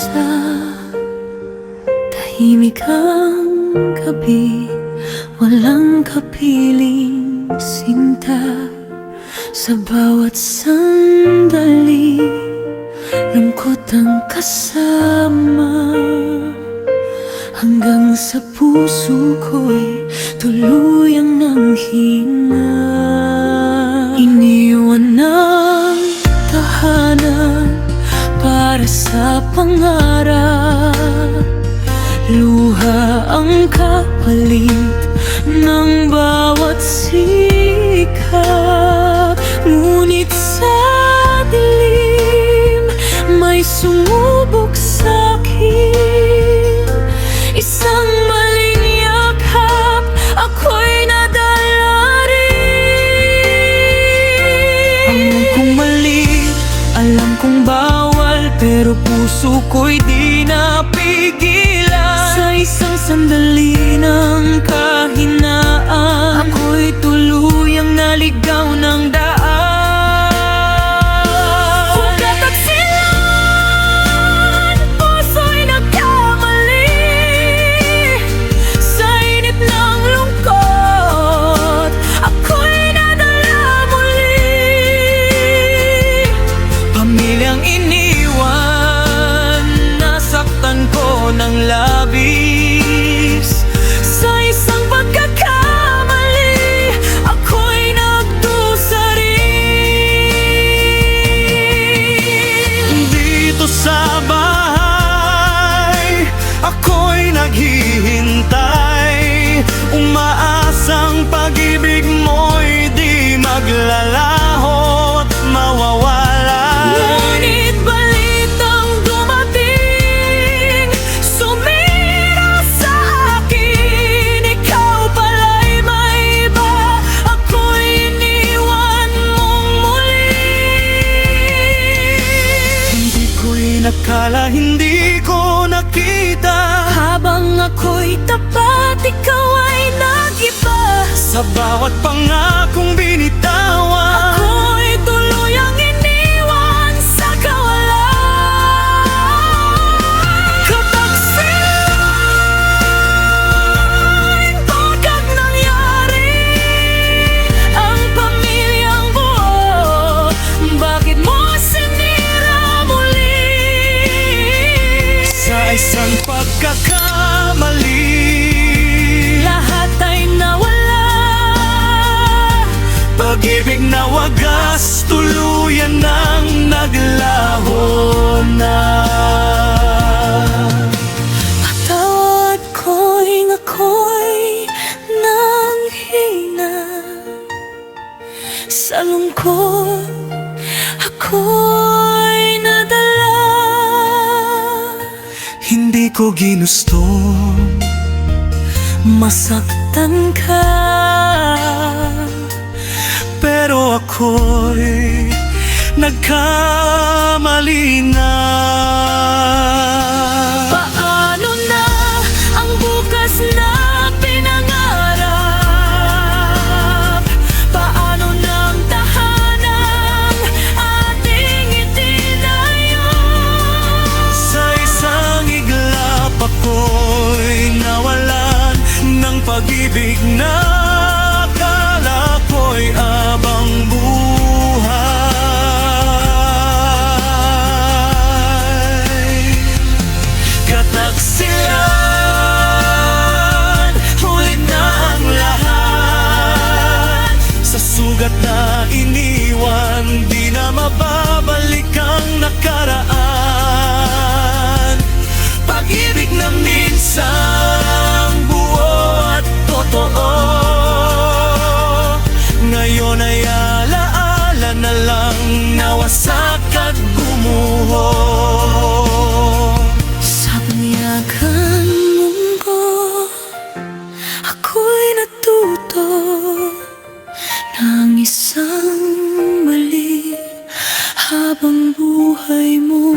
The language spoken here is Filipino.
mag-isa. Tahimik ang gabi, walang kapiling sinta. Sa bawat sandali, lungkot ang kasama. Hanggang sa puso ko'y tuluyang nanghina. Iniwan ng tahanan para sa pangarap. Luha ang kapalit ng bawat sikap. Ngunit sa dilim may sumubok sa'kin. Isang maling yakap, ako'y nadala rin. Alam kong mali, alam kong bawal, pero puso ko'y di napigilan. Sa isang sandali ng kahinaan, ako'y tuluyang naligaw ng daan. Hugat at silan, puso'y nagkamali. Sa init ng lungkot, ako'y nadala muli. Pamilyang iniwan, nasaktan ko ng labis. Sa isang pagkakamali, ako'y nagdusa rin. Dito sa bahay, ako'y naghihintay. Umaasang pag-ibig mo'y di maglalahot, mawawala. Ngunit balitang dumating, sumira sa akin. Ikaw pala'y may iba, ako'y iniwan mong muli. Hindi ko'y nakala, hindi ko nakita. Habang ako'y tapat, ikaw ay nag-iba. Sa bawat pangakong binitawan, ako'y tuluyang iniwan sa kawalan. Katagsilan, pagkat nangyari ang pamilyang buo, bakit mo sinira muli? Sa isang pagkakamali, lahat ay nawala. Pag-ibig na wagas, tuluyan nang naglaho na. Patawad ko'y ako'y nanghina. Sa lungkot, ako'y nadala. Hindi ko ginusto masaktan ka, pero ako'y nagkamali na. Paano na ang bukas na pinangarap? Paano na ang tahanang ating itinayo? Sa isang iglap ako'y nawalan ng pag-ibig na akala ko'y abang buhay. Katagsilan, huli na ang lahat. Sa sugat na iniwan, di na mababalik ang nakaraan. Pag-ibig na minsan buo at totoo, ngayon ay alaala na lang, nawasak at gumuho. Sa banyagang mundo, ako'y natuto ng isang mali. Habang buhay mo